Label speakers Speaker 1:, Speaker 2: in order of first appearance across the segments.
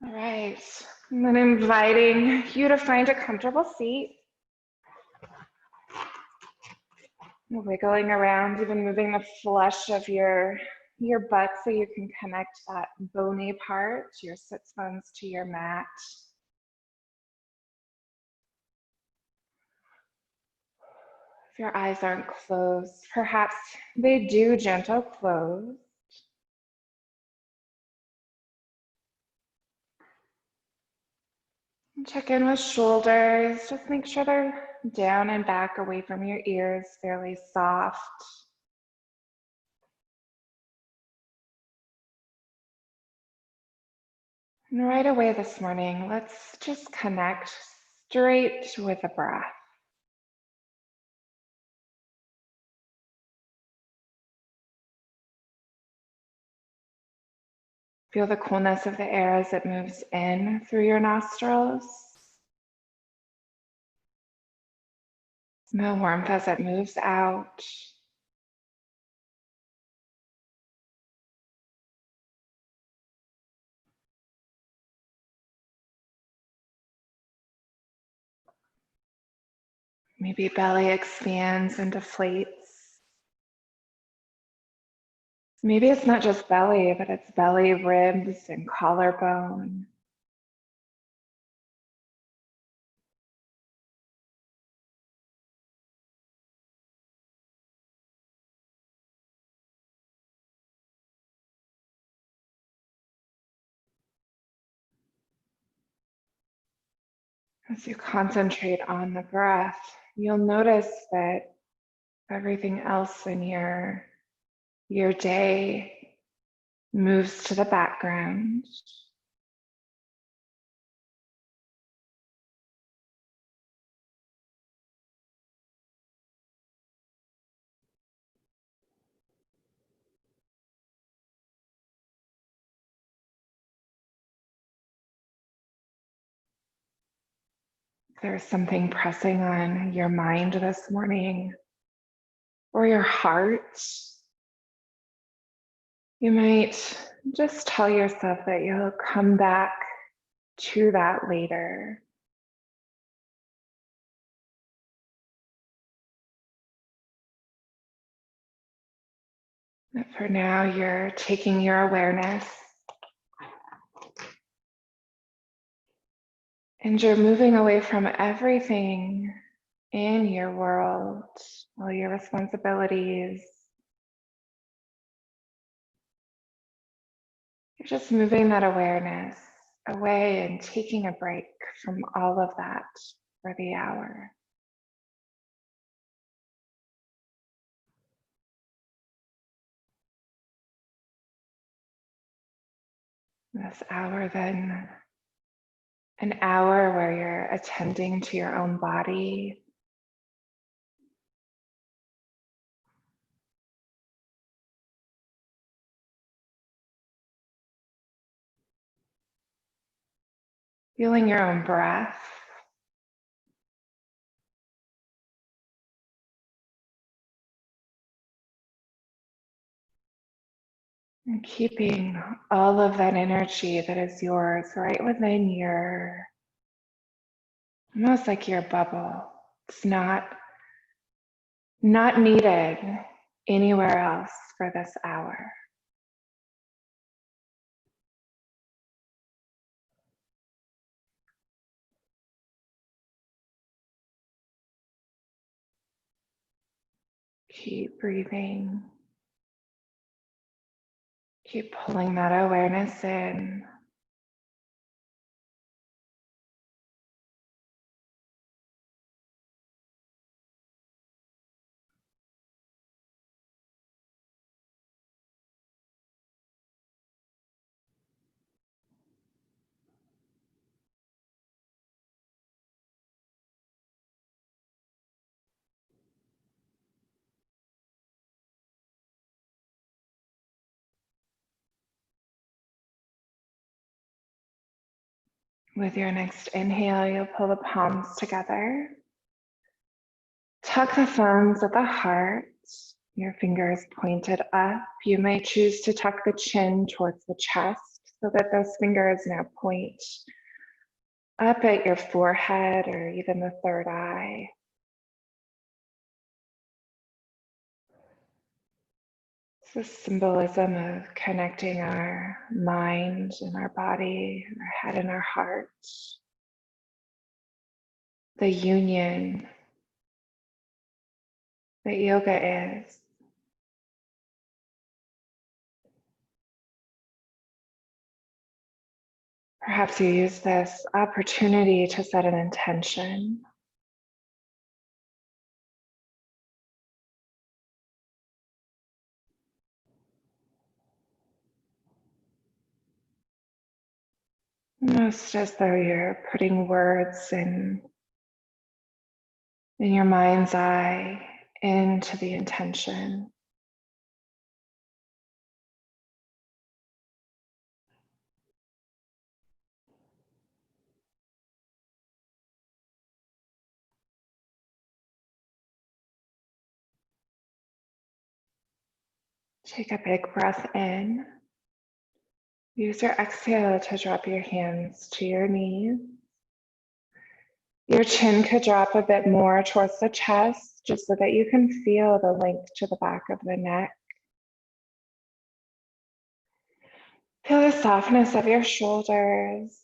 Speaker 1: All right, and then inviting you to find a comfortable seat. Wiggling around, even moving the flesh of your butt so you can connect that bony part, your sits bones to your mat. If your eyes aren't closed, perhaps they do gentle close. Check in with shoulders. Just make sure they're down and back away from your ears, fairly soft. And right away this morning, let's just connect straight with the breath. Feel the coolness of the air as it moves in through your nostrils. The warmth as it moves out. Maybe belly expands and deflates. Maybe it's not just belly, but it's belly, ribs, and collarbone. As you concentrate on the breath, you'll notice that everything else in your day moves to the background. If there's something pressing on your mind this morning or your heart, you might just tell yourself that you'll come back to that later. But for now, you're taking your awareness and you're moving away from everything in your world, all your responsibilities. You're just moving that awareness away and taking a break from all of that for the hour. This hour, then, an hour where you're attending to your own body. Feeling your own breath. And keeping all of that energy that is yours right within your, almost like your bubble. It's not needed anywhere else for this hour. Keep breathing. Keep pulling that awareness in. With your next inhale, you'll pull the palms together. Tuck the thumbs at the heart. Your fingers pointed up. You may choose to tuck the chin towards the chest so that those fingers now point up at your forehead or even the third eye. It's the symbolism of connecting our mind and our body, our head and our heart. The union that yoga is. Perhaps you use this opportunity to set an intention. Almost as though you're putting words in your mind's eye into the intention. Take a big breath in. Use your exhale to drop your hands to your knees. Your chin could drop a bit more towards the chest, just so that you can feel the length to the back of the neck. Feel the softness of your shoulders.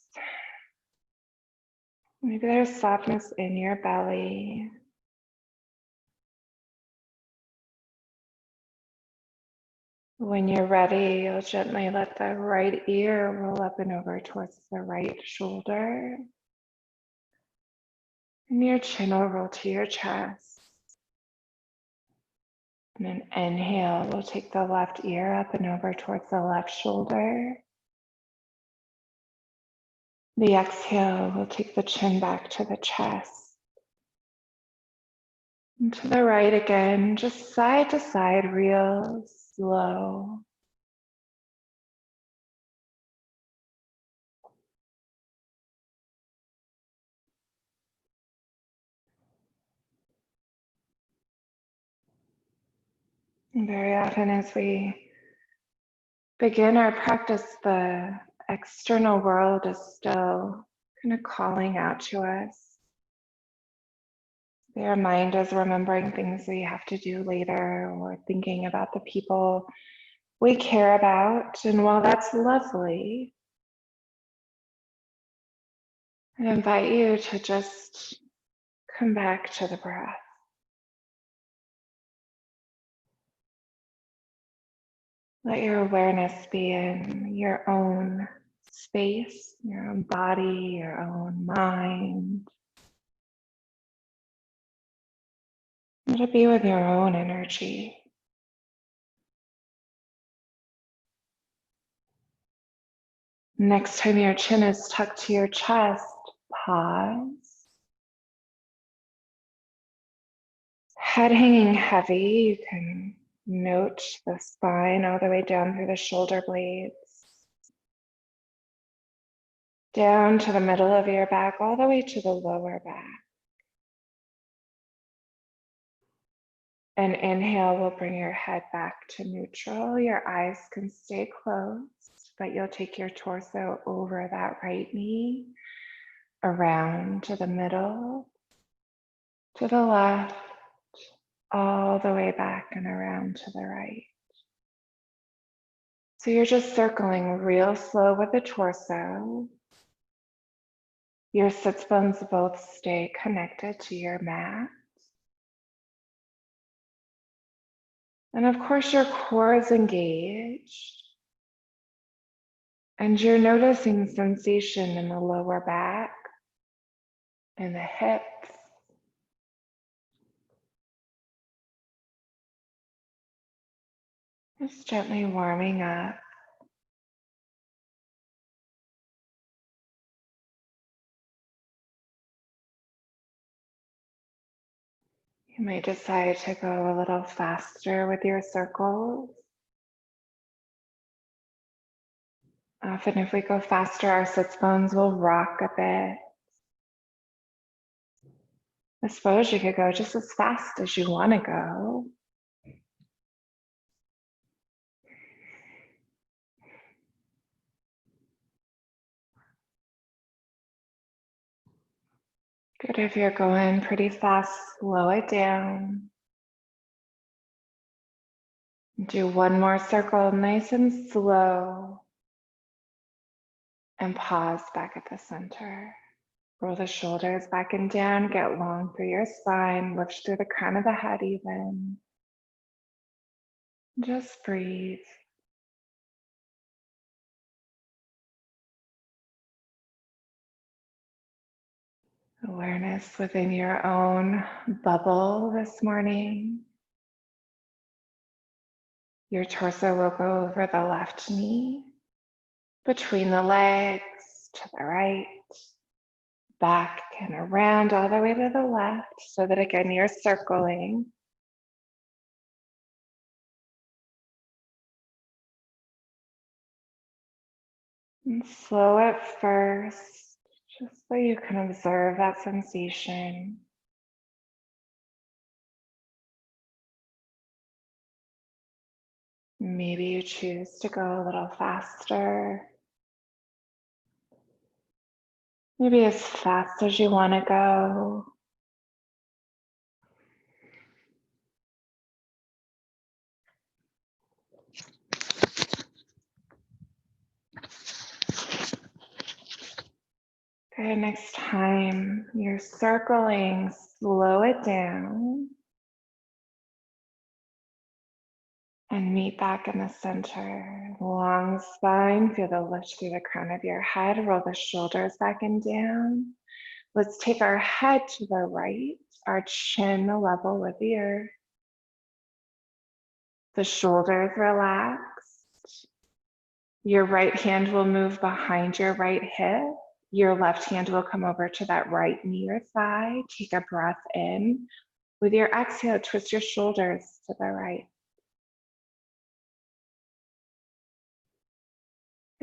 Speaker 1: Maybe there's softness in your belly. When you're ready, you'll gently let the right ear roll up and over towards the right shoulder. And your chin will roll to your chest. And an inhale, we'll take the left ear up and over towards the left shoulder. The exhale, we'll take the chin back to the chest. And to the right again, just side to side, real slow. And very often as we begin our practice, the external world is still kind of calling out to us. Their mind is remembering things we have to do later or thinking about the people we care about. And while that's lovely, I invite you to just come back to the breath. Let your awareness be in your own space, your own body, your own mind. Let it be with your own energy. Next time your chin is tucked to your chest, pause. Head hanging heavy, you can note the spine all the way down through the shoulder blades, down to the middle of your back, all the way to the lower back. An inhale will bring your head back to neutral. Your eyes can stay closed, but you'll take your torso over that right knee, around to the middle, to the left, all the way back and around to the right. So you're just circling real slow with the torso. Your sits bones both stay connected to your mat. And of course, your core is engaged. And you're noticing sensation in the lower back and the hips. Just gently warming up. You might decide to go a little faster with your circles. Often if we go faster, our sits bones will rock a bit. I suppose you could go just as fast as you want to go. Good. If you're going pretty fast, slow it down. Do one more circle, nice and slow. And pause back at the center. Roll the shoulders back and down, get long through your spine, lift through the crown of the head even. Just breathe. Awareness within your own bubble this morning. Your torso will go over the left knee, between the legs, to the right, back and around all the way to the left, so that again, you're circling. And slow at first, just so you can observe that sensation. Maybe you choose to go a little faster. Maybe as fast as you want to go. Okay, next time you're circling, slow it down. And meet back in the center. Long spine, feel the lift through the crown of your head. Roll the shoulders back and down. Let's take our head to the right, our chin level with the earth. The shoulders relaxed. Your right hand will move behind your right hip. Your left hand will come over to that right knee or thigh. Take a breath in. With your exhale, twist your shoulders to the right.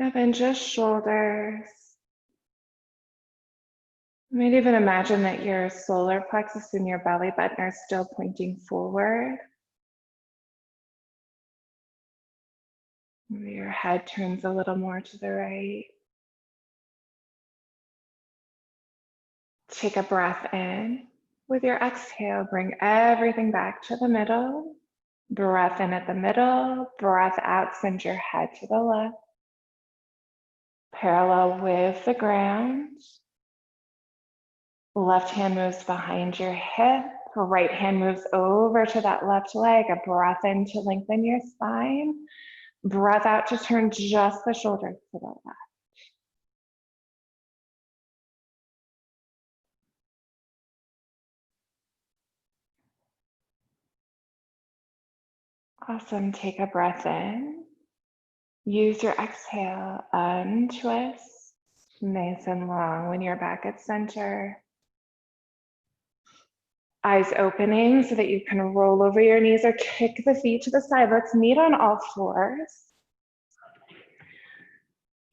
Speaker 1: And then just shoulders. You might even imagine that your solar plexus and your belly button are still pointing forward. Maybe your head turns a little more to the right. Take a breath in. With your exhale, bring everything back to the middle. Breath in at the middle, breath out, send your head to the left. Parallel with the ground. Left hand moves behind your hip. Right hand moves over to that left leg. A breath in to lengthen your spine. Breath out to turn just the shoulders to the left. Awesome. Take a breath in. Use your exhale, untwist. Nice and long when you're back at center. Eyes opening so that you can roll over your knees or kick the feet to the side. Let's meet on all fours.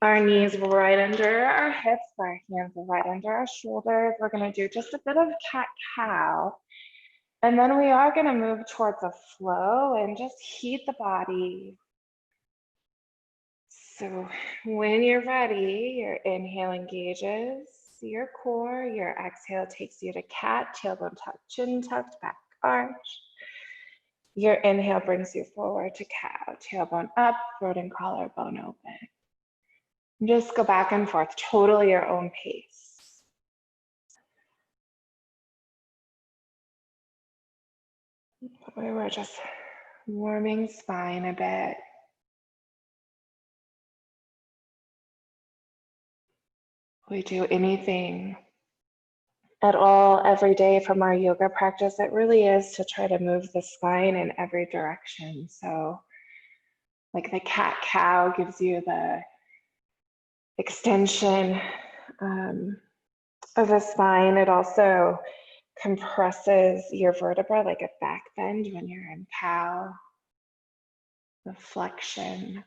Speaker 1: Our knees right under our hips, our hands right under our shoulders. We're going to do just a bit of cat-cow. And then we are going to move towards a flow and just heat the body. So when you're ready, your inhale engages your core, your exhale takes you to cat, tailbone tucked, chin tucked, back arch. Your inhale brings you forward to cow, tailbone up, throat and collarbone open. Just go back and forth, totally your own pace. We're just warming spine a bit. We do anything at all every day from our yoga practice. It really is to try to move the spine in every direction. So like the cat-cow gives you the extension of the spine. It also compresses your vertebra like a back bend when you're in cow, the flexion.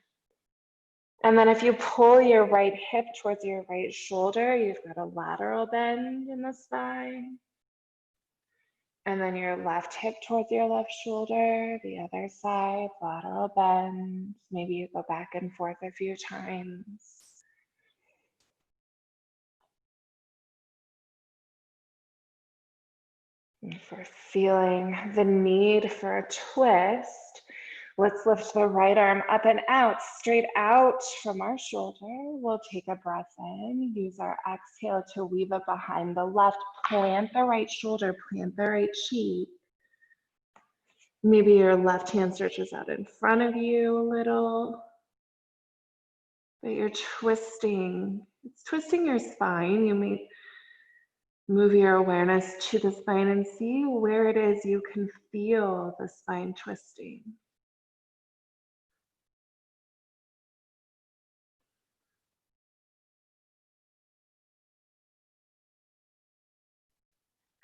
Speaker 1: And then if you pull your right hip towards your right shoulder, you've got a lateral bend in the spine. And then your left hip towards your left shoulder, the other side, lateral bend. Maybe you go back and forth a few times. And if we're feeling the need for a twist, let's lift the right arm up and out, straight out from our shoulder. We'll take a breath in, use our exhale to weave it behind the left, plant the right shoulder, plant the right cheek. Maybe your left hand stretches out in front of you a little, but you're twisting. It's twisting your spine. You may move your awareness to the spine and see where it is you can feel the spine twisting.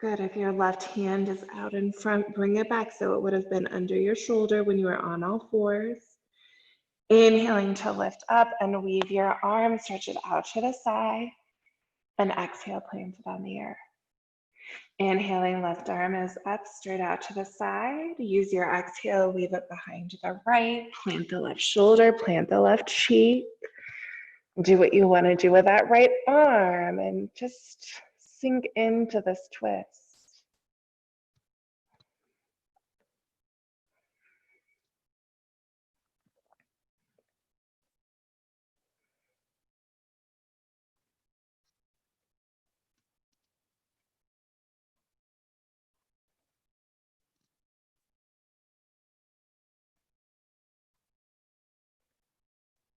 Speaker 1: Good. If your left hand is out in front, bring it back so it would have been under your shoulder when you were on all fours. Inhaling to lift up and weave your arm, stretch it out to the side, and exhale, plant it on the earth. Inhaling, left arm is up, straight out to the side. Use your exhale, weave it behind the right, plant the left shoulder, plant the left cheek. Do what you want to do with that right arm and just sink into this twist.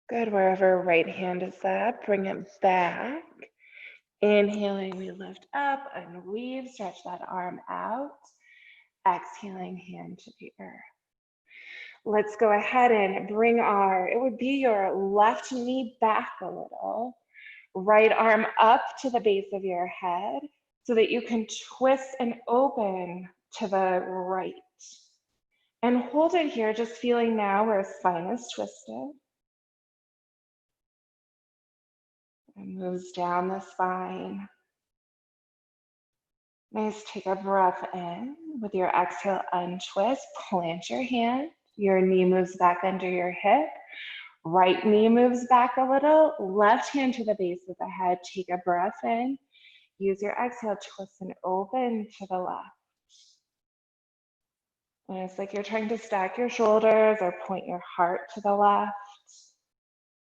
Speaker 1: Good, wherever right hand is at, bring it back. Inhaling, we lift up and weave, stretch that arm out. Exhaling, hand to the earth. Let's go ahead and bring it would be your left knee back a little. Right arm up to the base of your head so that you can twist and open to the right. And hold it here, just feeling now where spine is twisted. And moves down the spine. Nice, take a breath in. With your exhale, untwist, plant your hand. Your knee moves back under your hip. Right knee moves back a little. Left hand to the base of the head. Take a breath in. Use your exhale, twist and open to the left. And it's like you're trying to stack your shoulders or point your heart to the left.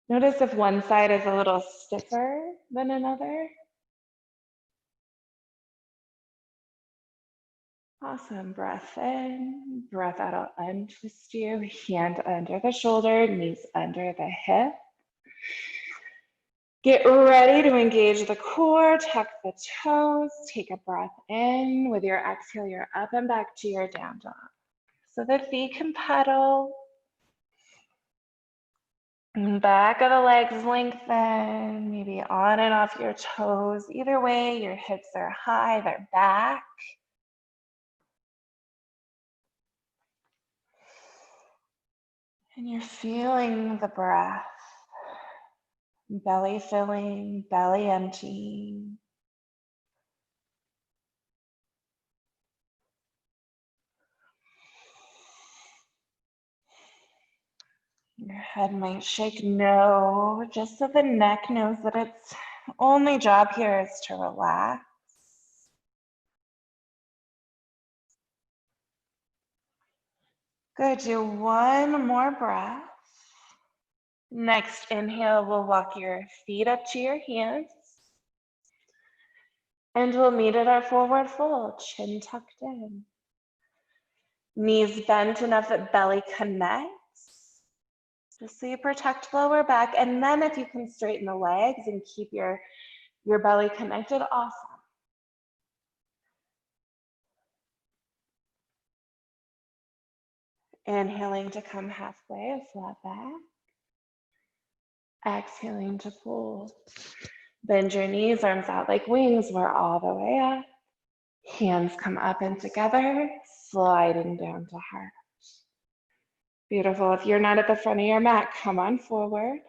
Speaker 1: Notice if one side is a little stiffer than another. Awesome, breath in, breath out, I'll untwist you, hand under the shoulder, knees under the hip. Get ready to engage the core, tuck the toes, take a breath in. With your exhale, you're up and back to your down dog. So the feet can pedal. Back of the legs lengthen, maybe on and off your toes. Either way, your hips are high, they're back. And you're feeling the breath. Belly filling, belly emptying. Your head might shake no, just so the neck knows that its only job here is to relax. Good, do one more breath. Next inhale, we'll walk your feet up to your hands. And we'll meet at our forward fold, chin tucked in. Knees bent enough that belly connects. Just so you protect lower back. And then if you can straighten the legs and keep your belly connected, awesome. Inhaling to come halfway, flat back. Exhaling to fold. Bend your knees, arms out like wings. We're all the way up. Hands come up and together, sliding down to heart. Beautiful. If you're not at the front of your mat, come on forward.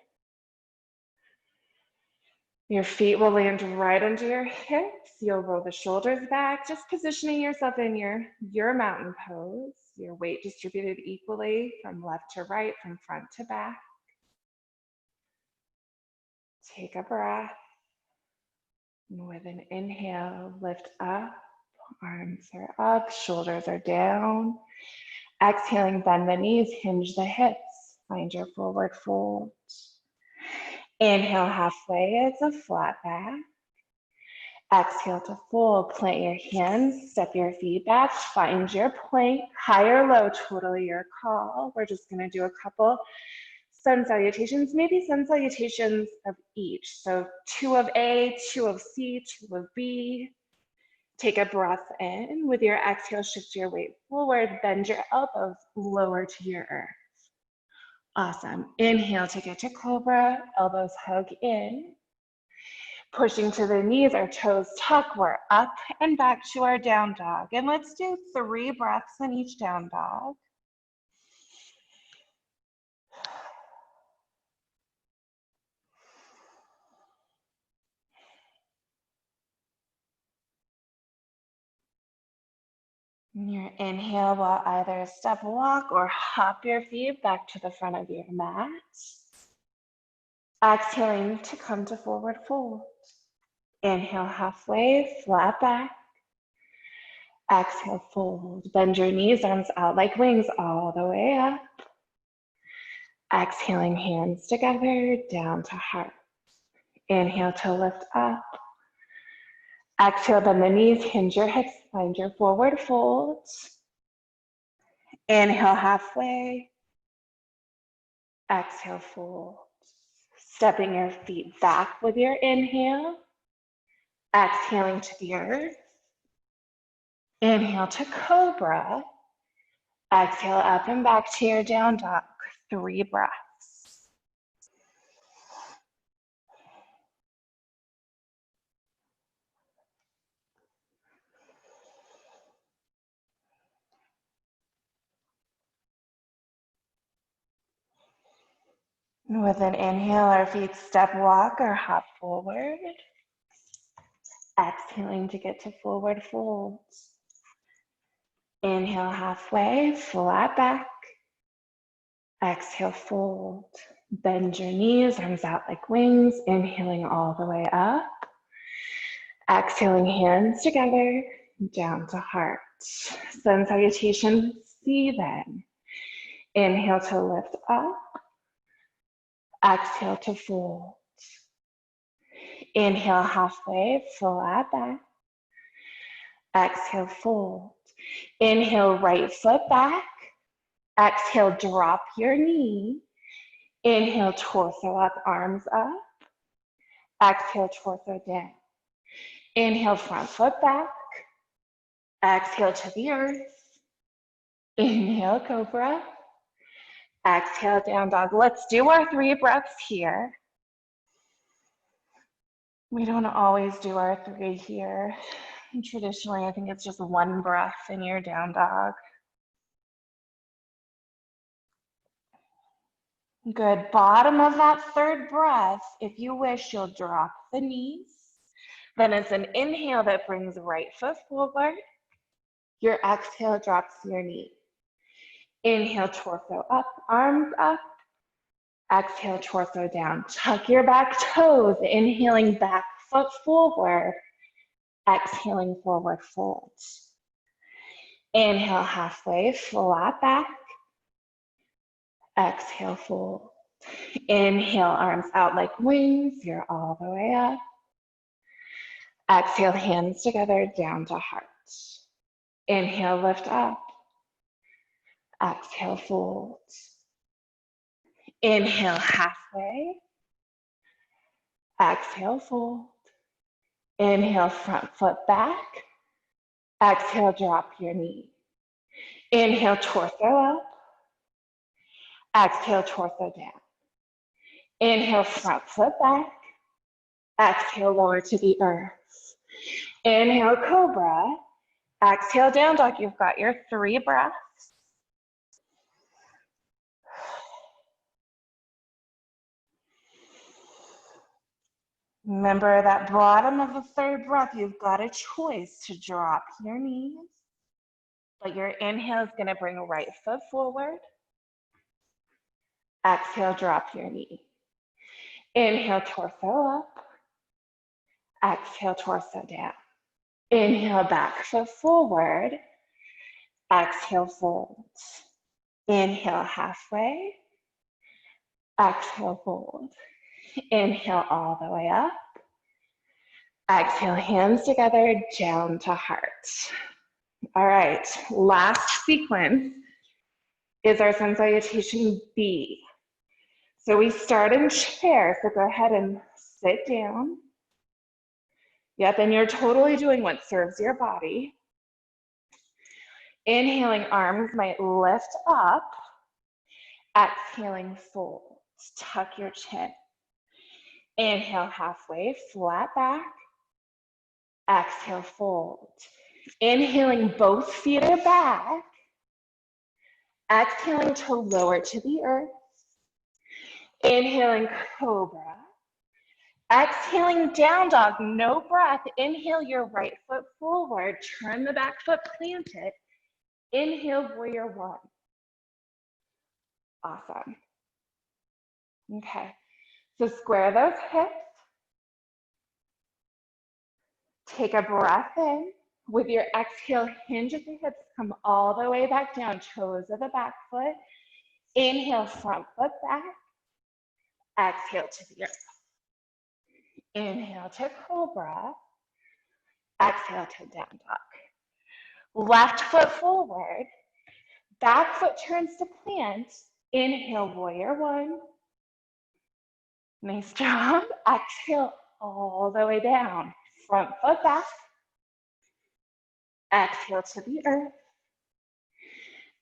Speaker 1: Your feet will land right under your hips. You'll roll the shoulders back, just positioning yourself in your mountain pose. Your weight distributed equally from left to right, from front to back. Take a breath. And with an inhale, lift up, Arms are up, shoulders are down. Exhaling, bend the knees, hinge the hips. Find your forward fold. Inhale halfway, it's a flat back. Exhale to fold, plant your hands, step your feet back, find your plank, high or low, totally your call. We're just gonna do a couple sun salutations, maybe sun salutations of each. So 2 of A, 2 of C, 2 of B. Take a breath in. With your exhale, shift your weight forward, bend your elbows, lower to your earth. Awesome. Inhale to get to cobra, elbows hug in. Pushing to the knees, our toes tuck, we're up and back to our down dog. And let's do 3 breaths in each down dog. And your inhale will either step, walk, or hop your feet back to the front of your mat. Exhaling to come to forward fold. Inhale halfway, flat back. Exhale, fold. Bend your knees, arms out like wings all the way up. Exhaling, hands together, down to heart. Inhale to lift up. Exhale, bend the knees, hinge your hips, find your forward fold. Inhale halfway. Exhale, fold. Stepping your feet back with your inhale. Exhaling to the earth. Inhale to cobra. Exhale up and back to your down dog. 3 breaths. With an inhale, our feet step, walk, or hop forward. Exhaling to get to forward fold. Inhale halfway, flat back. Exhale, fold. Bend your knees, arms out like wings. Inhaling all the way up. Exhaling, hands together, down to heart. Sun salutation, C then. Inhale to lift up. Exhale to fold. Inhale halfway, flat back. Exhale, fold. Inhale, right foot back. Exhale, drop your knee. Inhale, torso up, arms up. Exhale, torso down. Inhale, front foot back. Exhale to the earth. Inhale, cobra. Exhale, down dog. Let's do our 3 breaths here. We don't always do our 3 here. Traditionally, I think it's just 1 breath in your down dog. Good. Bottom of that 3rd breath, if you wish, you'll drop the knees. Then it's an inhale that brings right foot forward. Your exhale drops your knee. Inhale, torso up, arms up. Exhale, torso down. Tuck your back toes. Inhaling, back foot forward. Exhaling, forward fold. Inhale, halfway, flat back. Exhale, fold. Inhale, arms out like wings. You're all the way up. Exhale, hands together, down to heart. Inhale, lift up. Exhale, fold. Inhale, halfway. Exhale, fold. Inhale, front foot back. Exhale, drop your knee. Inhale, torso up. Exhale, torso down. Inhale, front foot back. Exhale, lower to the earth. Inhale, cobra. Exhale, down dog. You've got your 3 breaths. Remember that bottom of the 3rd breath, you've got a choice to drop your knees, but your inhale is going to bring right foot forward. Exhale, drop your knee. Inhale, torso up. Exhale, torso down. Inhale, back foot forward. Exhale, fold. Inhale, halfway. Exhale, fold. Inhale all the way up. Exhale, hands together, down to heart. All right, last sequence is our sun salutation B. So we start in chair, so go ahead and sit down. Yep, and you're totally doing what serves your body. Inhaling, arms might lift up. Exhaling, fold. Tuck your chin. Inhale, halfway, flat back. Exhale, fold. Inhaling, both feet are back. Exhaling to lower to the earth. Inhaling, cobra. Exhaling, down dog, no breath. Inhale your right foot forward. Turn the back foot, plant it. Inhale, warrior one. Awesome. Okay, so square those hips. Take a breath in. With your exhale, hinge at the hips, come all the way back down, toes of the back foot. Inhale, front foot back. Exhale to the earth. Inhale to cobra. Exhale to down dog. Left foot forward. Back foot turns to plant. Inhale, warrior one. Nice job. Exhale all the way down. Front foot back. Exhale to the earth.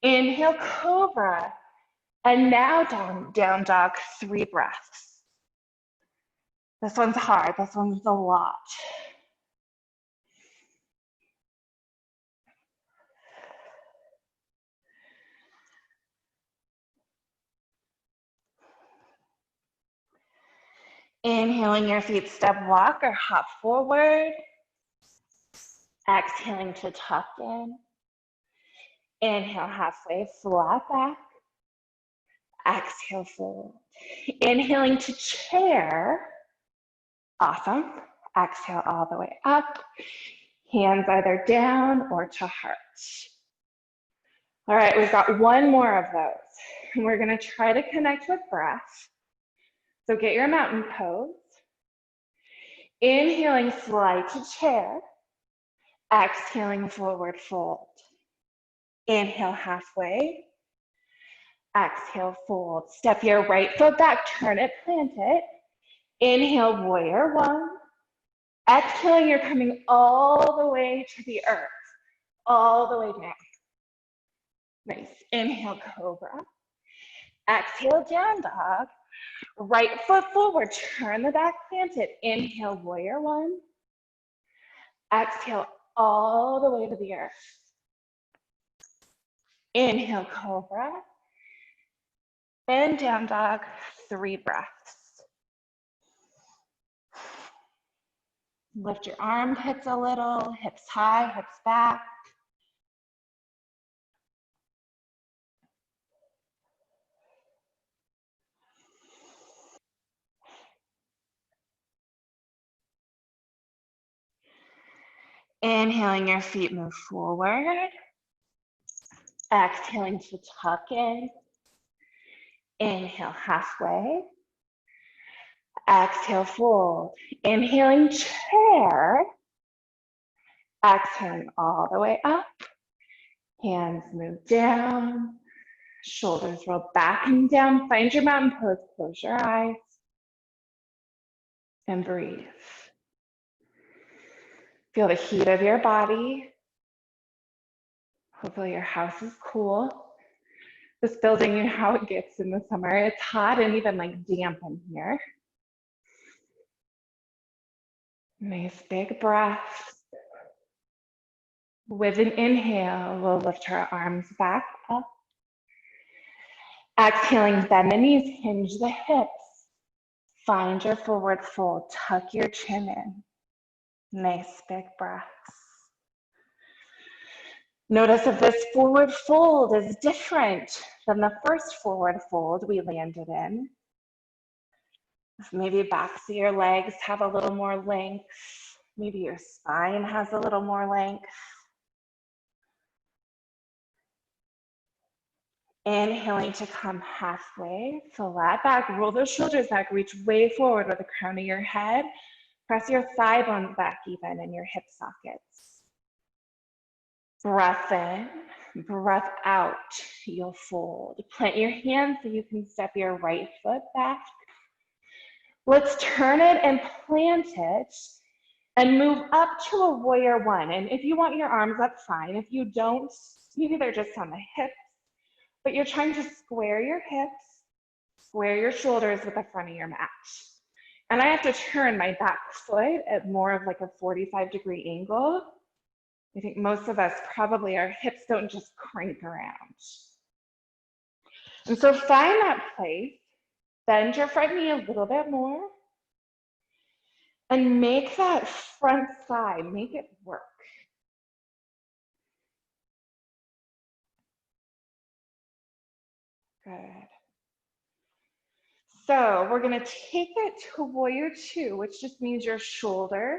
Speaker 1: Inhale, cobra. And now down dog, 3 breaths. This one's hard. This one's a lot. Inhaling, your feet step walk or hop forward. Exhaling to tuck in. Inhale, halfway, flat back. Exhale, fold. Inhaling to chair. Awesome. Exhale all the way up. Hands either down or to heart. All right, we've got one more of those. And we're gonna try to connect with breath. So get your mountain pose. Inhaling, slide to chair. Exhaling, forward fold. Inhale, halfway. Exhale, fold. Step your right foot back, turn it, plant it. Inhale, warrior one. Exhaling, you're coming all the way to the earth, all the way down. Nice. Inhale, cobra. Exhale, down dog. Right foot forward, turn the back, plant it. Inhale, warrior one. Exhale all the way to the earth. Inhale, cobra. And down dog, 3 breaths. Lift your armpits a little, hips high, hips back. Inhaling, your feet move forward. Exhaling to tuck in. Inhale, halfway. Exhale, fold. Inhaling, chair. Exhaling all the way up. Hands move down. Shoulders roll back and down. Find your mountain pose. Close your eyes. And breathe. Feel the heat of your body. Hopefully your house is cool. This building, you know how it gets in the summer. It's hot and even like damp in here. Nice big breath. With an inhale, we'll lift our arms back up. Exhaling, bend the knees, hinge the hips. Find your forward fold, tuck your chin in. Nice big breaths. Notice if this forward fold is different than the first forward fold we landed in. If maybe backs of your legs have a little more length. Maybe your spine has a little more length. Inhaling to come halfway, flat back, roll those shoulders back, reach way forward with the crown of your head. Press your thigh bones back even and your hip sockets. Breath in, breath out, you'll fold. Plant your hands so you can step your right foot back. Let's turn it and plant it and move up to a warrior one. And if you want your arms up, fine. If you don't, maybe they're just on the hips, but you're trying to square your hips, square your shoulders with the front of your mat. And I have to turn my back foot at more of like a 45-degree angle. I think most of us probably, our hips don't just crank around. And so find that place, bend your front knee a little bit more, and make that front thigh, make it work. Good. So we're gonna take it to warrior two, which just means your shoulder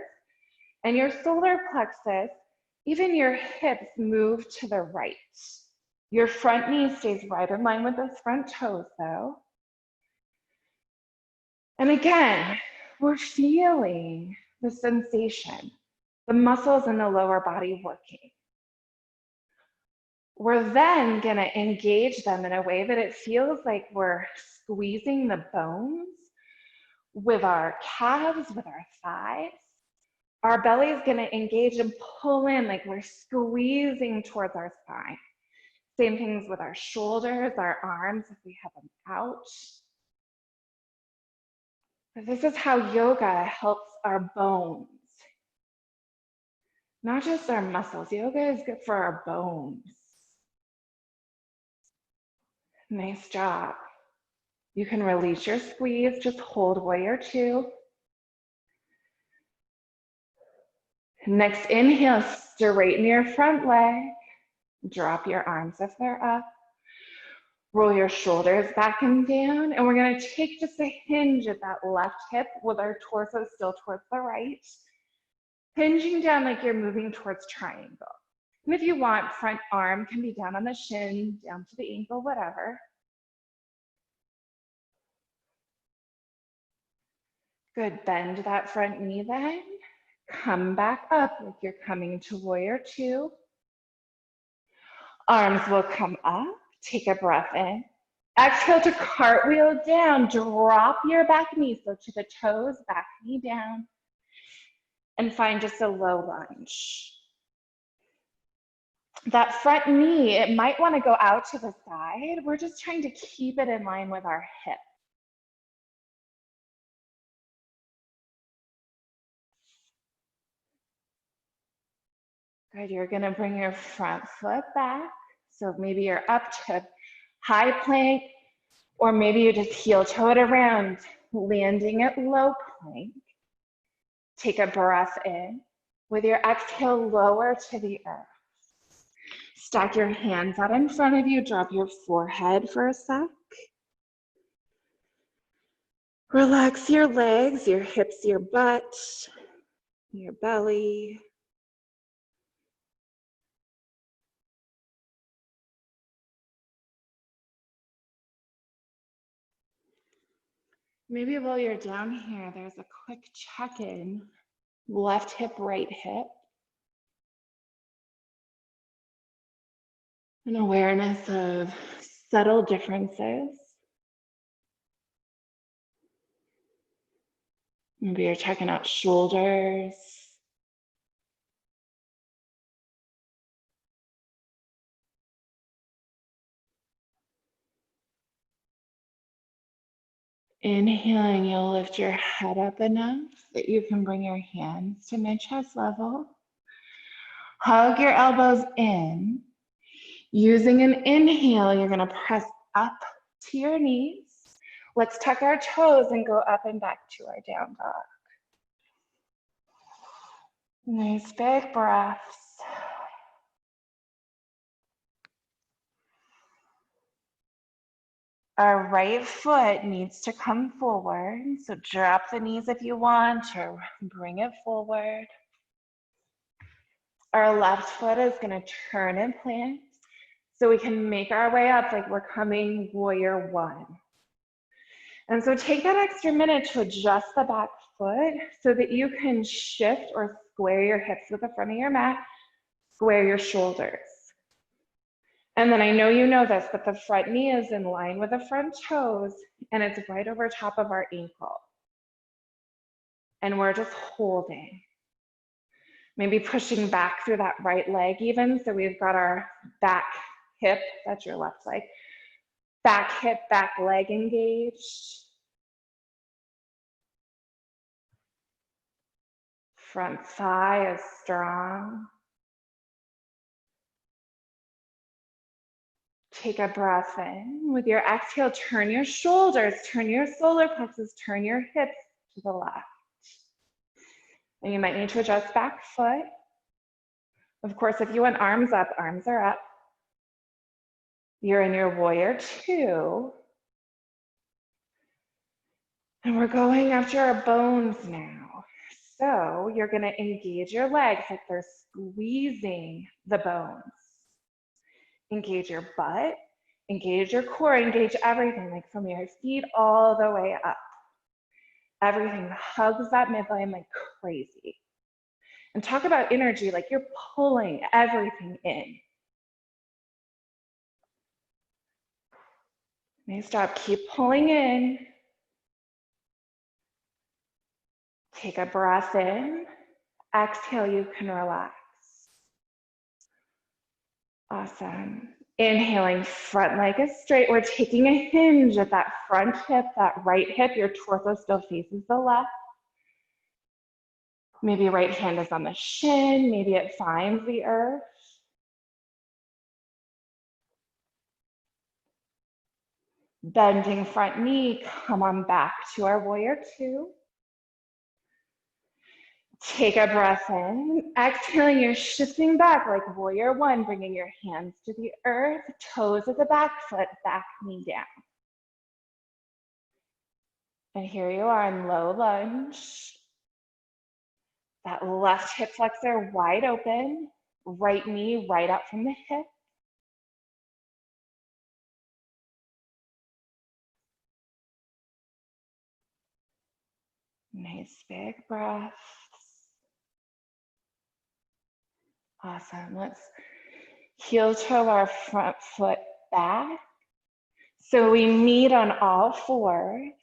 Speaker 1: and your solar plexus, even your hips move to the right. Your front knee stays right in line with those front toes though. And again, we're feeling the sensation, the muscles in the lower body working. We're then gonna engage them in a way that it feels like we're squeezing the bones with our calves, with our thighs. Our belly is gonna engage and pull in like we're squeezing towards our spine. Same things with our shoulders, our arms, if we have them out. This is how yoga helps our bones, not just our muscles. Yoga is good for our bones. Nice job. You can release your squeeze, just hold warrior two. Next inhale, straighten your front leg. Drop your arms if they're up. Roll your shoulders back and down. And we're gonna take just a hinge at that left hip with our torso still towards the right. Hinging down like you're moving towards triangle. And if you want, front arm can be down on the shin, down to the ankle, whatever. Good, bend that front knee then. Come back up like you're coming to warrior two. Arms will come up, take a breath in. Exhale to cartwheel down, drop your back knee, so to the toes, back knee down. And find just a low lunge. That front knee, it might want to go out to the side. We're just trying to keep it in line with our hip. Good, you're gonna bring your front foot back. So maybe you're up to high plank, or maybe you just heel toe it around, landing at low plank. Take a breath in. With your exhale, lower to the earth. Stack your hands out in front of you, drop your forehead for a sec. Relax your legs, your hips, your butt, your belly. Maybe while you're down here, there's a quick check-in. Left hip, right hip. An awareness of subtle differences. Maybe you're checking out shoulders. Inhaling, you'll lift your head up enough that you can bring your hands to mid-chest level. Hug your elbows in. Using an inhale, you're gonna press up to your knees. Let's tuck our toes and go up and back to our down dog. Nice big breaths. Our right foot needs to come forward. So drop the knees if you want, or bring it forward. Our left foot is gonna turn and plant so we can make our way up like we're coming warrior one. And so take that extra minute to adjust the back foot so that you can shift or square your hips with the front of your mat, square your shoulders. And then I know you know this, but the front knee is in line with the front toes and it's right over top of our ankle. And we're just holding. Maybe pushing back through that right leg even. So we've got our back hip, that's your left leg, back hip, back leg engaged. Front thigh is strong. Take a breath in. With your exhale, turn your shoulders, turn your solar plexus, turn your hips to the left. And you might need to adjust back foot. Of course, if you want arms up, arms are up. You're in your warrior two. And we're going after our bones now. So you're gonna engage your legs like they're squeezing the bones. Engage your butt, engage your core, engage everything, like from your feet all the way up. Everything hugs that midline like crazy. And talk about energy, like you're pulling everything in. Nice job, keep pulling in. Take a breath in. Exhale, you can relax. Awesome. Inhaling, front leg is straight. We're taking a hinge at that front hip, that right hip. Your torso still faces the left. Maybe right hand is on the shin. Maybe it finds the earth. Bending front knee, come on back to our warrior two. Take a breath in. Exhaling, you're shifting back like warrior one, bringing your hands to the earth, toes at the back foot, back knee down. And here you are in low lunge. That left hip flexor wide open, right knee right up from the hip. Nice big breaths. Awesome. Let's heel toe our front foot back. So we meet on all fours.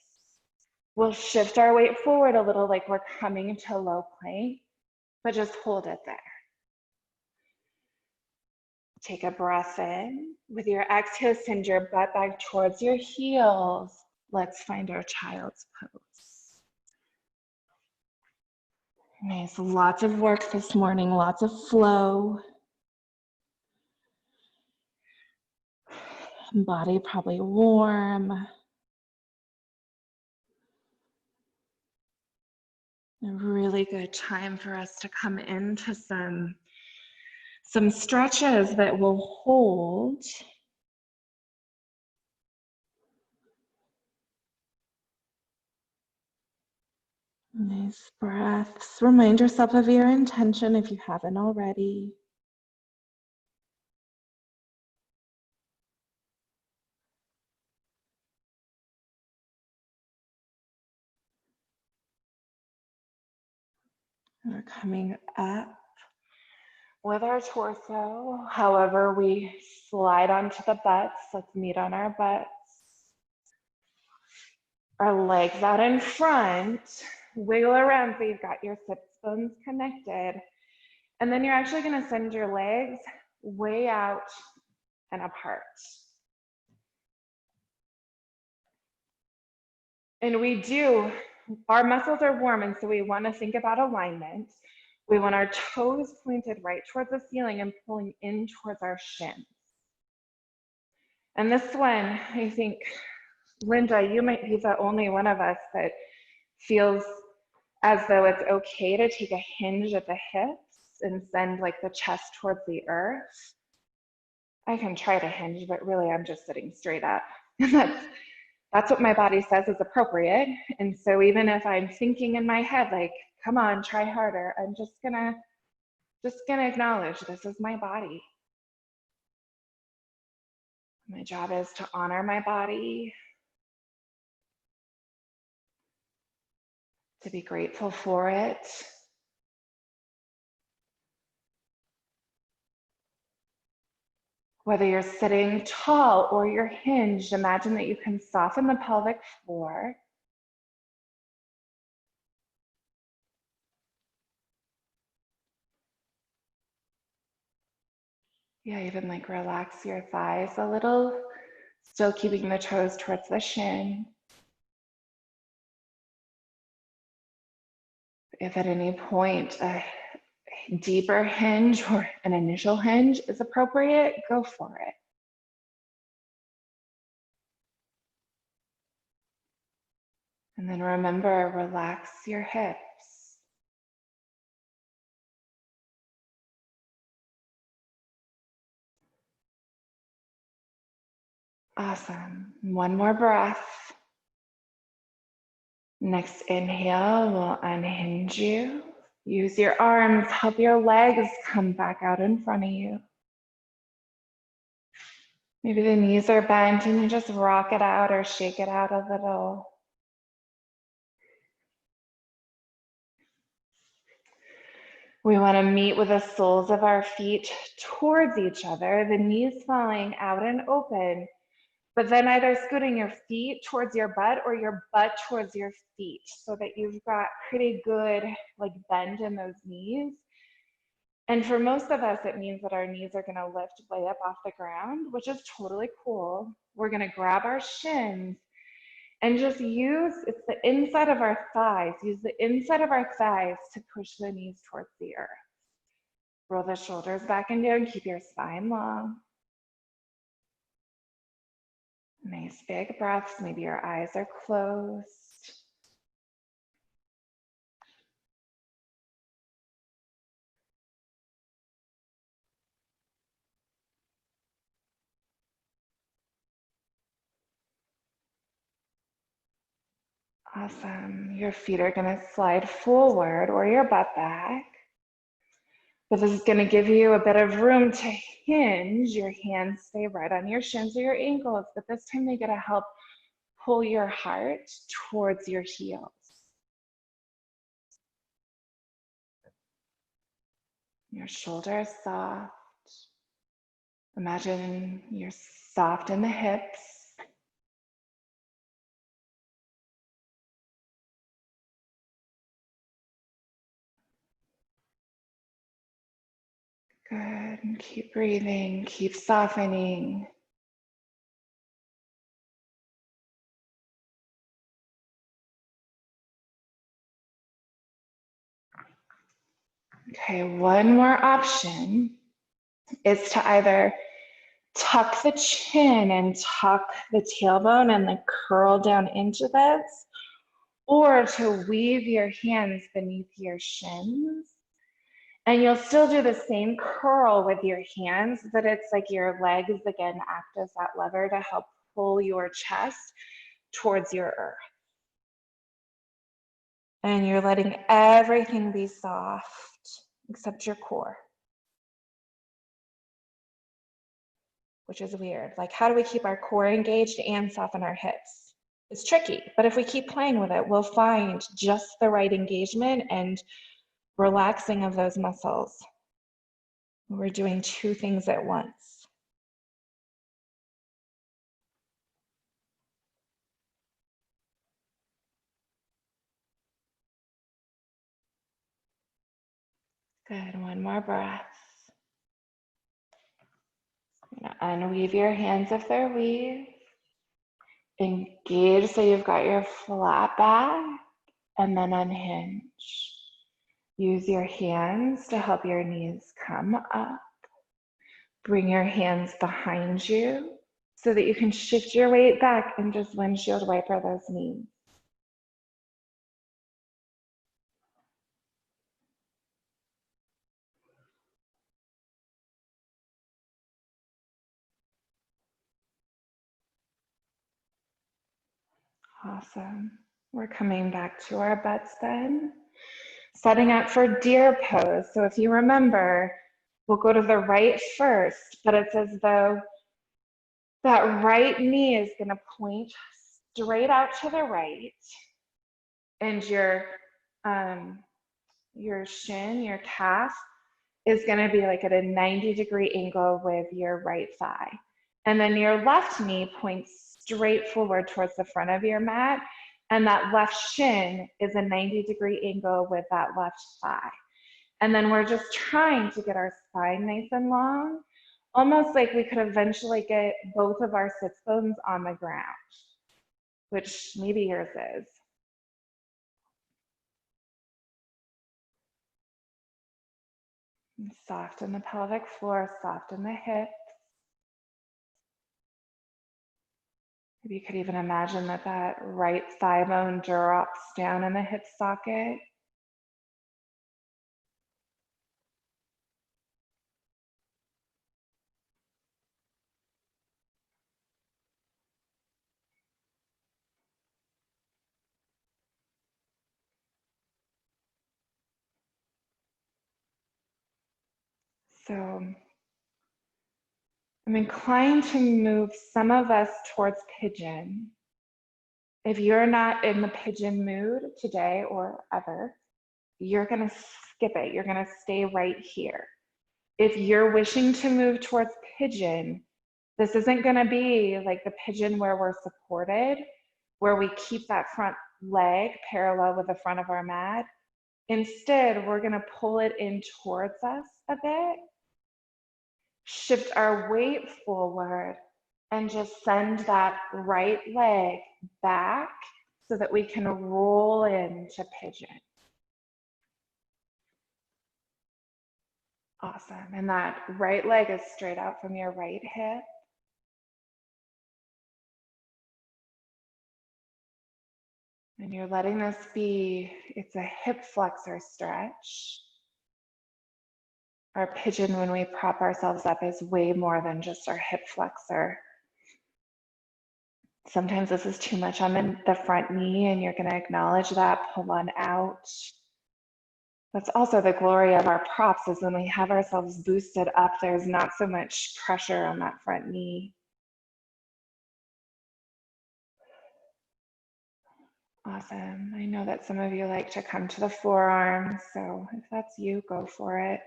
Speaker 1: We'll shift our weight forward a little like we're coming into low plank, but just hold it there. Take a breath in. With your exhale, send your butt back towards your heels. Let's find our child's pose. Nice, lots of work this morning, lots of flow. Body probably warm. A really good time for us to come into some stretches that will hold. Nice breaths. Remind yourself of your intention if you haven't already. We're coming up with our torso. However we slide onto the butts, let's meet on our butts. Our legs out in front, wiggle around so you've got your sits bones connected. And then you're actually gonna send your legs way out and apart. And our muscles are warm, and so we wanna think about alignment. We want our toes pointed right towards the ceiling and pulling in towards our shins. And this one, I think, Linda, you might be the only one of us that feels as though it's okay to take a hinge at the hips and send like the chest towards the earth. I can try to hinge, but really I'm just sitting straight up. That's what my body says is appropriate. And so even if I'm thinking in my head, like, come on, try harder, I'm just gonna Just gonna acknowledge this is my body. My job is to honor my body, to be grateful for it. Whether you're sitting tall or you're hinged, imagine that you can soften the pelvic floor. Yeah, even like relax your thighs a little, still keeping the toes towards the shin. If at any point a deeper hinge or an initial hinge is appropriate, go for it. And then remember, relax your hips. Awesome. One more breath. Next inhale will unhinge you. Use your arms, help your legs come back out in front of you. Maybe the knees are bent and you just rock it out or shake it out a little. We want to meet with the soles of our feet towards each other, the knees falling out and open, but then either scooting your feet towards your butt or your butt towards your feet so that you've got pretty good like bend in those knees. And for most of us, it means that our knees are going to lift way up off the ground, which is totally cool. We're going to grab our shins and just it's the inside of our thighs. Use the inside of our thighs to push the knees towards the earth. Roll the shoulders back and down. Keep your spine long. Nice big breaths. Maybe your eyes are closed. Awesome. Your feet are going to slide forward or your butt back. But this is going to give you a bit of room to hinge. Your hands stay right on your shins or your ankles, but this time they're going to help pull your heart towards your heels. Your shoulders soft. Imagine you're soft in the hips. Good, and keep breathing, keep softening. Okay, one more option is to either tuck the chin and tuck the tailbone and then curl down into this, or to weave your hands beneath your shins. And you'll still do the same curl with your hands, but it's like your legs again act as that lever to help pull your chest towards your earth. And you're letting everything be soft except your core, which is weird. Like, how do we keep our core engaged and soften our hips? It's tricky, but if we keep playing with it, we'll find just the right engagement and relaxing of those muscles. We're doing two things at once. Good, one more breath. Unweave your hands if they're weave. Engage so you've got your flat back, and then unhinge. Use your hands to help your knees come up. Bring your hands behind you so that you can shift your weight back and just windshield wiper those knees. Awesome. We're coming back to our butts then. Setting up for deer pose. So if you remember, we'll go to the right first, but it's as though that right knee is going to point straight out to the right, and your shin, your calf, is going to be like at a 90-degree angle with your right thigh. And then your left knee points straight forward towards the front of your mat, and that left shin is a 90-degree angle with that left thigh. And then we're just trying to get our spine nice and long, almost like we could eventually get both of our sits bones on the ground, which maybe yours is. Soften the pelvic floor, soften the hips. Maybe you could even imagine that that right thigh bone drops down in the hip socket. So I'm inclined to move some of us towards pigeon. If you're not in the pigeon mood today or ever, you're going to skip it. You're going to stay right here. If you're wishing to move towards pigeon, this isn't going to be like the pigeon where we're supported, where we keep that front leg parallel with the front of our mat. Instead, we're going to pull it in towards us a bit, shift our weight forward, and just send that right leg back so that we can roll into pigeon. Awesome. And that right leg is straight out from your right hip. And you're letting this be, it's a hip flexor stretch. Our pigeon, when we prop ourselves up, is way more than just our hip flexor. Sometimes this is too much on the front knee, and you're going to acknowledge that, pull on out. That's also the glory of our props, is when we have ourselves boosted up, there's not so much pressure on that front knee. Awesome. I know that some of you like to come to the forearms, so if that's you, go for it.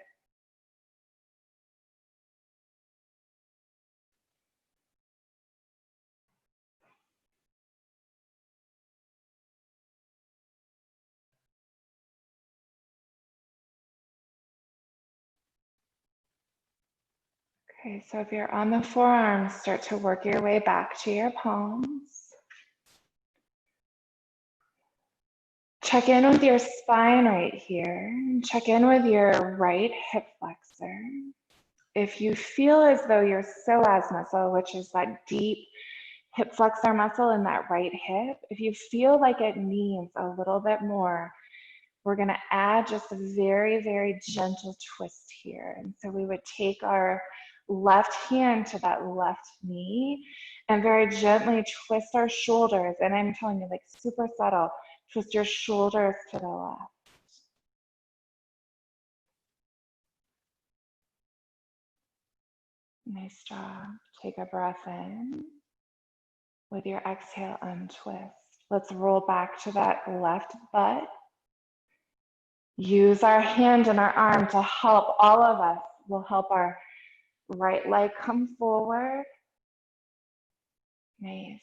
Speaker 1: Okay, so if you're on the forearms, start to work your way back to your palms. Check in with your spine right here. Check in with your right hip flexor. If you feel as though your psoas muscle, which is that deep hip flexor muscle in that right hip, if you feel like it needs a little bit more, we're going to add just a very, very gentle twist here. And so we would take our left hand to that left knee and very gently twist our shoulders. And I'm telling you, like super subtle, twist your shoulders to the left. Nice job. Take a breath in. With your exhale, untwist. Let's roll back to that left butt. Use our hand and our arm to help all of us. We'll help our right leg come forward. Nice.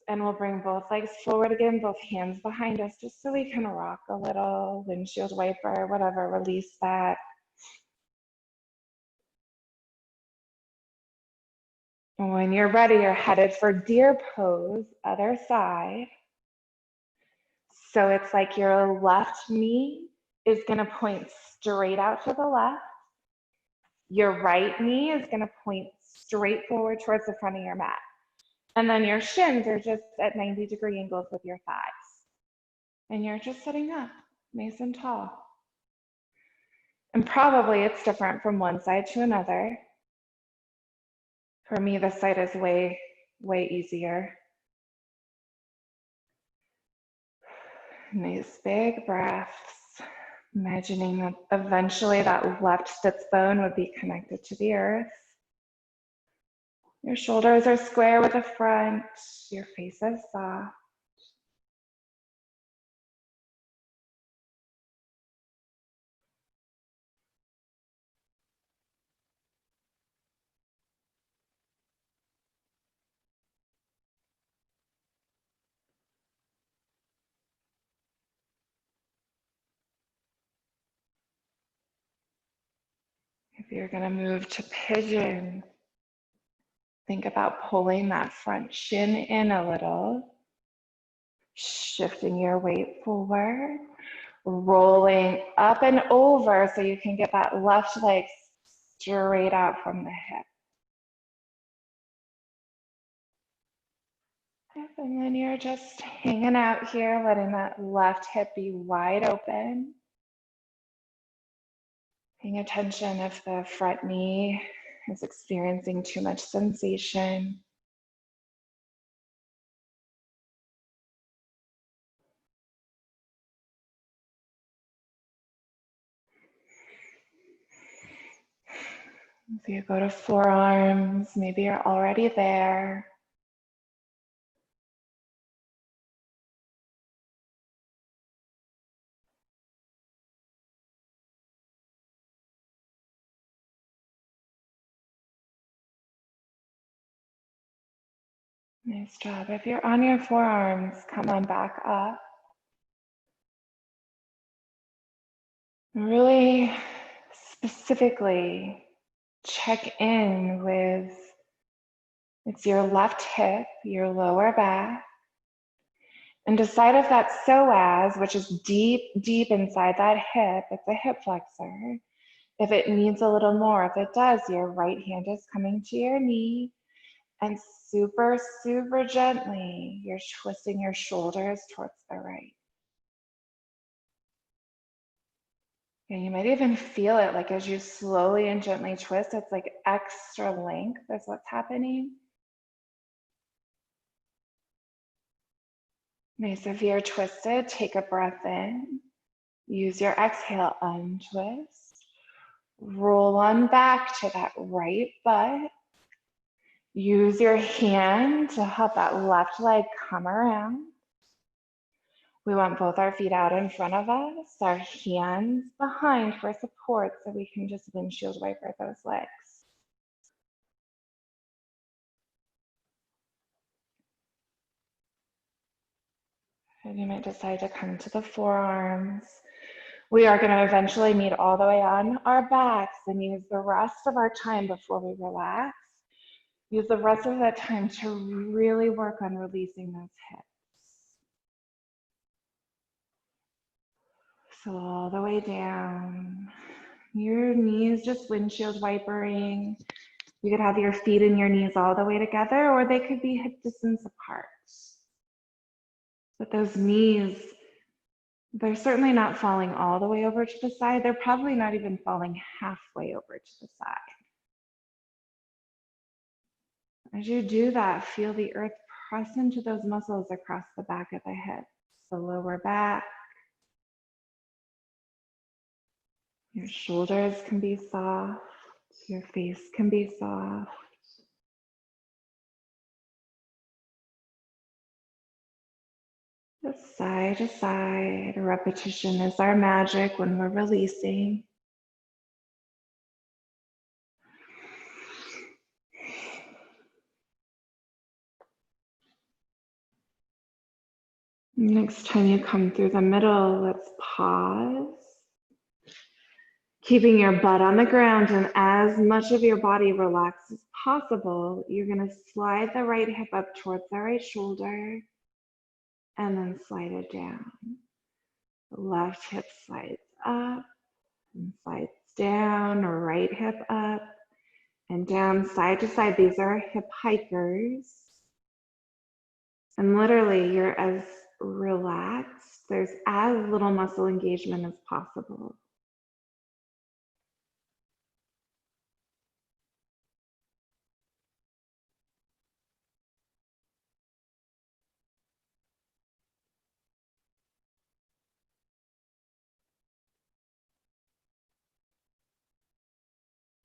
Speaker 1: And we'll bring both legs forward again, both hands behind us, just so we can rock a little, windshield wiper, whatever, release that. And when you're ready, you're headed for deer pose, other side. So it's like your left knee is going to point straight out to the left. Your right knee is going to point straight forward towards the front of your mat. And then your shins are just at 90-degree angles with your thighs. And you're just sitting up, nice and tall. And probably it's different from one side to another. For me, this side is way, way easier. Nice big breaths. Imagining that eventually that left sits bone would be connected to the earth. Your shoulders are square with the front. Your face is soft. If you're going to move to pigeon, think about pulling that front shin in a little, shifting your weight forward, rolling up and over so you can get that left leg straight out from the hip. And then you're just hanging out here, letting that left hip be wide open. Paying attention if the front knee is experiencing too much sensation. If you go to forearms, maybe you're already there. Nice job. If you're on your forearms, come on back up. Really specifically check in with, it's your left hip, your lower back, and decide if that psoas, which is deep, deep inside that hip, it's a hip flexor. If it needs a little more, if it does, your right hand is coming to your knee, and super, super gently, you're twisting your shoulders towards the right. And you might even feel it, like as you slowly and gently twist, it's like extra length is what's happening. Nice. If you're twisted, take a breath in. Use your exhale, untwist. Roll on back to that right butt. Use your hand to help that left leg come around. We want both our feet out in front of us, our hands behind for support so we can just windshield wiper those legs. And you might decide to come to the forearms. We are going to eventually meet all the way on our backs and use the rest of our time before we relax. Use the rest of that time to really work on releasing those hips. So all the way down, your knees just windshield wipering. You could have your feet and your knees all the way together, or they could be hip distance apart. But those knees, they're certainly not falling all the way over to the side. They're probably not even falling halfway over to the side. As you do that, feel the earth press into those muscles across the back of the hips, the lower back. Your shoulders can be soft. Your face can be soft. Just side to side. Repetition is our magic when we're releasing. Next time you come through the middle, let's pause. Keeping your butt on the ground and as much of your body relaxed as possible, you're going to slide the right hip up towards the right shoulder and then slide it down. The left hip slides up and slides down, right hip up and down, side to side. These are hip hikers. And literally, you're as relaxed. There's as little muscle engagement as possible.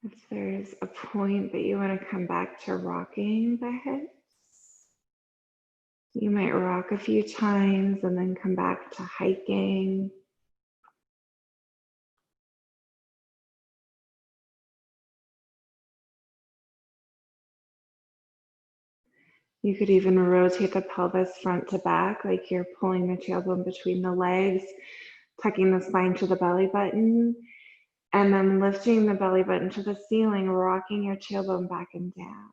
Speaker 1: If there's a point that you want to come back to rocking the hips, you might rock a few times and then come back to hiking. You could even rotate the pelvis front to back, like you're pulling the tailbone between the legs, tucking the spine to the belly button, and then lifting the belly button to the ceiling, rocking your tailbone back and down.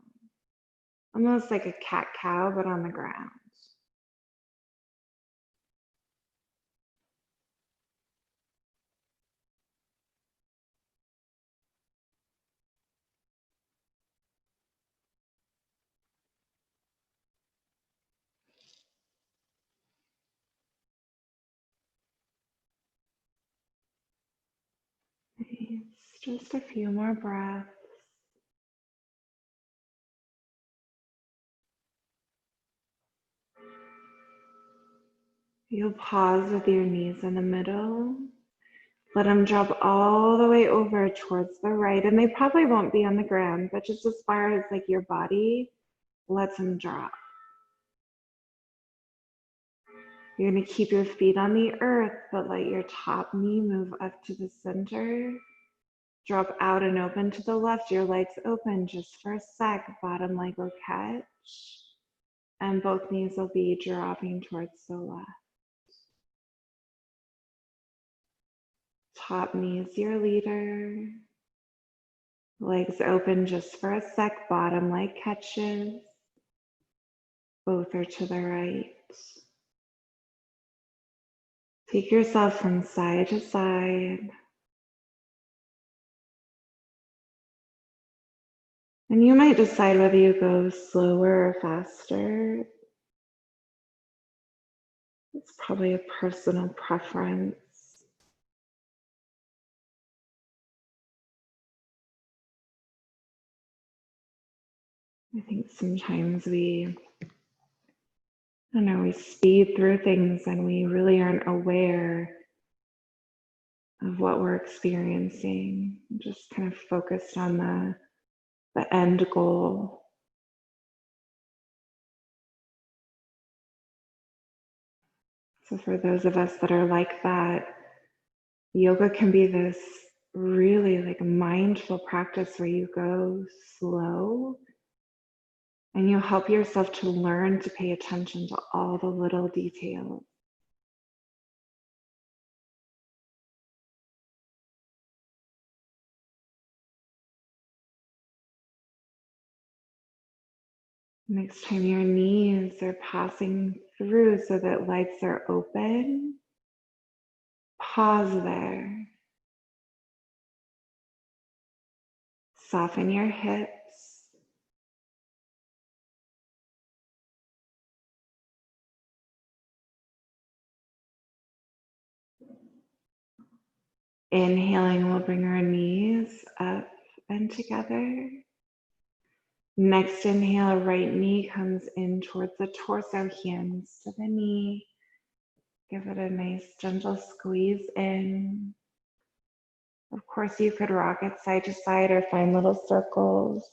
Speaker 1: Almost like a cat-cow, but on the ground. Nice. Just a few more breaths. You'll pause with your knees in the middle. Let them drop all the way over towards the right. And they probably won't be on the ground, but just as far as like your body lets them drop. You're going to keep your feet on the earth, but let your top knee move up to the center. Drop out and open to the left. Your legs open just for a sec. Bottom leg will catch. And both knees will be dropping towards the left. Top knee is your leader. Legs open just for a sec. Bottom leg catches. Both are to the right. Take yourself from side to side. And you might decide whether you go slower or faster. It's probably a personal preference. I think sometimes we speed through things and we really aren't aware of what we're experiencing. Just kind of focused on the end goal. So for those of us that are like that, yoga can be this really like mindful practice where you go slow and you help yourself to learn to pay attention to all the little details. Next time your knees are passing through so that legs are open, pause there. Soften your hips. Inhaling will bring our knees up and together. Next inhale, right knee comes in towards the torso, hands to the knee. Give it a nice gentle squeeze in. Of course, you could rock it side to side or find little circles.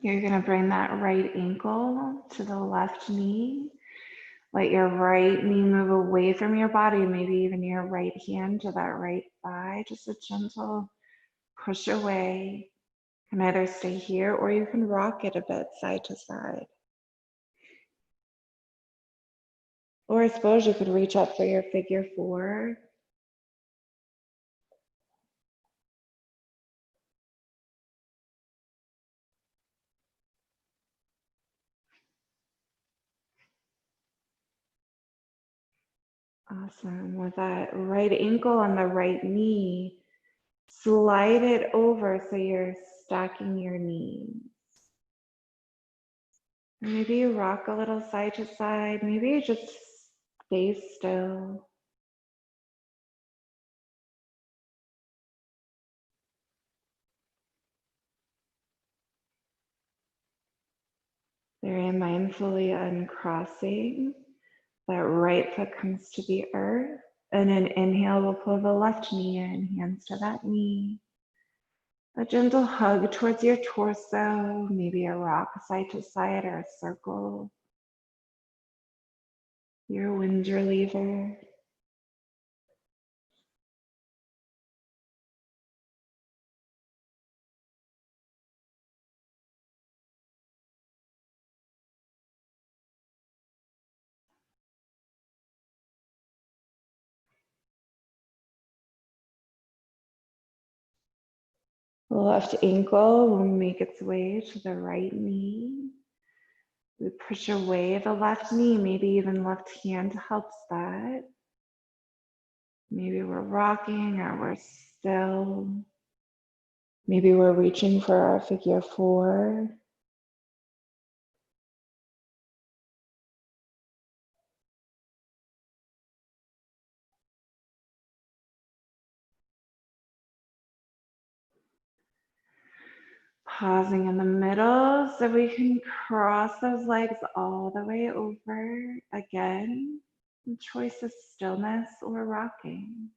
Speaker 1: You're going to bring that right ankle to the left knee. Let your right knee move away from your body, maybe even your right hand to that right thigh. Just a gentle push away. You can either stay here or you can rock it a bit side to side. Or I suppose you could reach up for your figure four. Awesome. With that right ankle on the right knee, slide it over so you're stacking your knees. Maybe you rock a little side to side. Maybe you just stay still. Very mindfully uncrossing. That right foot comes to the earth. And an inhale, we'll pull the left knee in, hands to that knee. A gentle hug towards your torso, maybe a rock side to side or a circle. Your wind reliever. The left ankle will make its way to the right knee. We push away the left knee, maybe even left hand helps that. Maybe we're rocking or we're still. Maybe we're reaching for our figure four. Pausing in the middle so we can cross those legs all the way over. Again, the choice of stillness or rocking.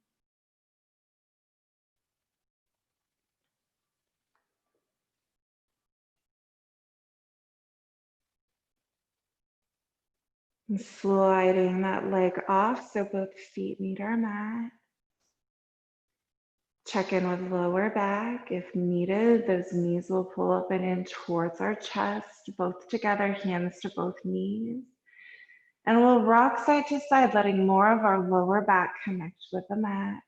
Speaker 1: And sliding that leg off so both feet meet our mat. Check in with lower back. If needed, those knees will pull up and in towards our chest, both together, hands to both knees. And we'll rock side to side, letting more of our lower back connect with the mat.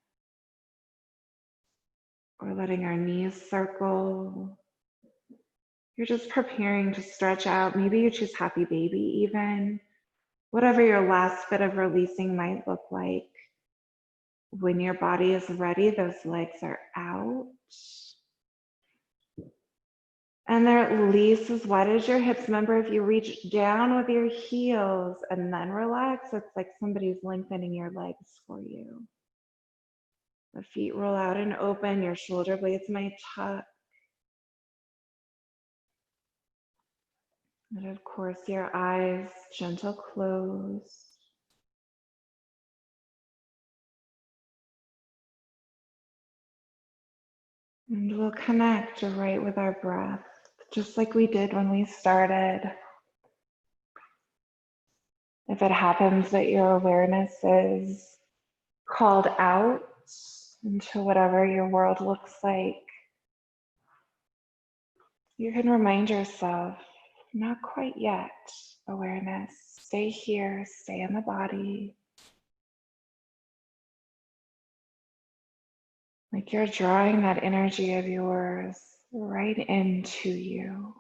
Speaker 1: Or letting our knees circle. You're just preparing to stretch out. Maybe you choose happy baby even. Whatever your last bit of releasing might look like. When your body is ready, those legs are out. And they're at least as wide as your hips. Remember, if you reach down with your heels and then relax, it's like somebody's lengthening your legs for you. The feet roll out and open, your shoulder blades might tuck. And of course, your eyes gentle close. And we'll connect right with our breath, just like we did when we started. If it happens that your awareness is called out into whatever your world looks like, you can remind yourself, not quite yet, awareness. Stay here, stay in the body. Like you're drawing that energy of yours right into you.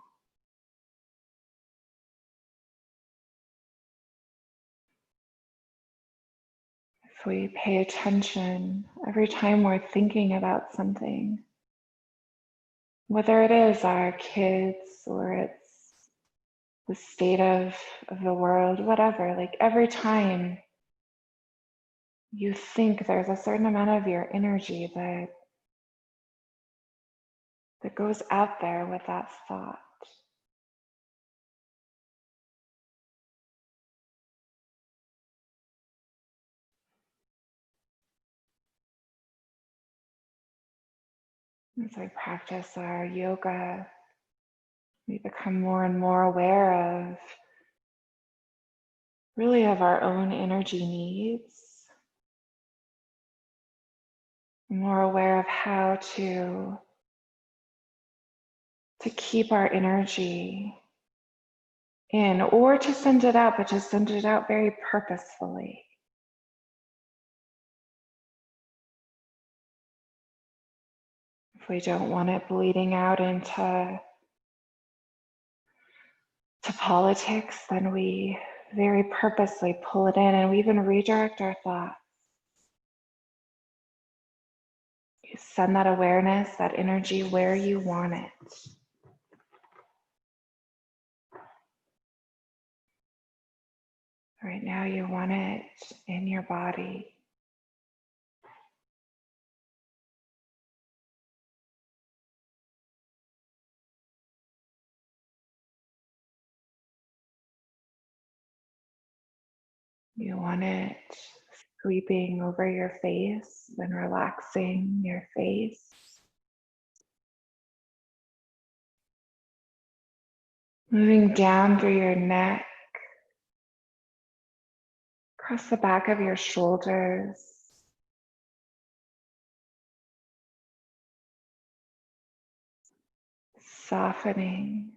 Speaker 1: If we pay attention every time we're thinking about something, whether it is our kids or it's the state of the world, whatever, like every time you think, there's a certain amount of your energy that goes out there with that thought. As we practice our yoga, we become more and more aware of really of our own energy needs, more aware of how to keep our energy in or to send it out, but to send it out very purposefully. If we don't want it bleeding out into politics, then we very purposely pull it in and we even redirect our thoughts. You send that awareness, that energy where you want it. Right now you want it in your body. You want it sweeping over your face and relaxing your face. Moving down through your neck, across the back of your shoulders, softening.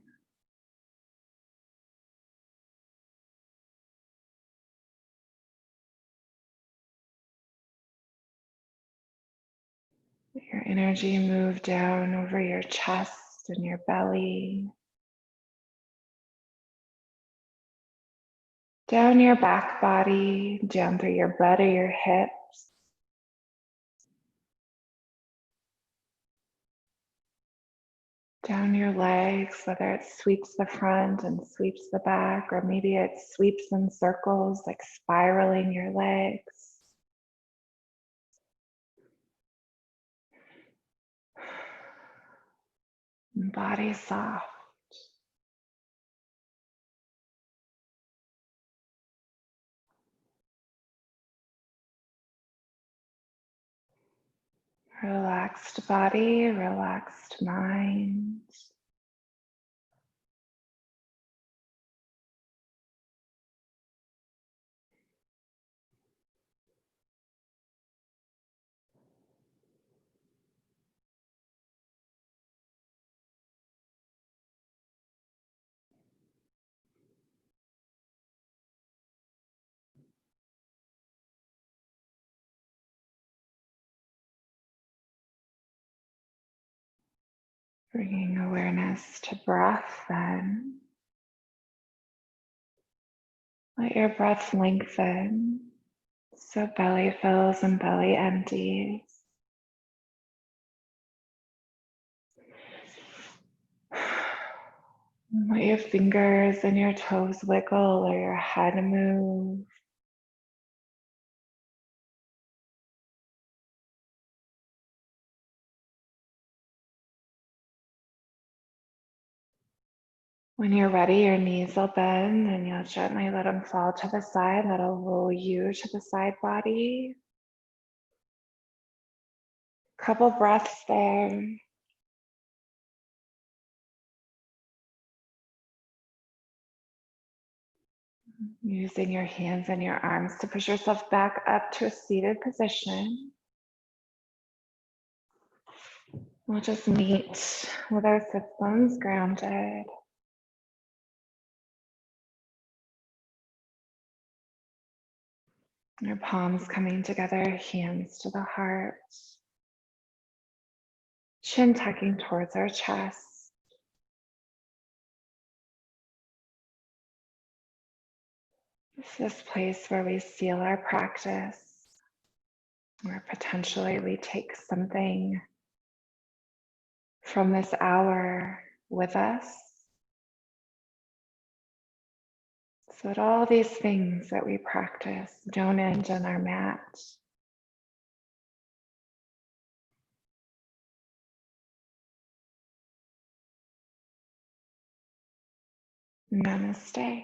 Speaker 1: Let your energy move down over your chest and your belly, down your back body, down through your butt or your hips, down your legs, whether it sweeps the front and sweeps the back, or maybe it sweeps in circles, like spiraling your legs. Body soft. Relaxed body, relaxed mind. Bringing awareness to breath then. Let your breath lengthen so belly fills and belly empties. Let your fingers and your toes wiggle or your head move. When you're ready, your knees will bend and you'll gently let them fall to the side. That'll roll you to the side body. Couple breaths there. Using your hands and your arms to push yourself back up to a seated position. We'll just meet with our sit bones grounded. Your palms coming together, hands to the heart. Chin tucking towards our chest. It's this place where we seal our practice, where potentially we take something from this hour with us, so that all these things that we practice don't end on our mat. Namaste.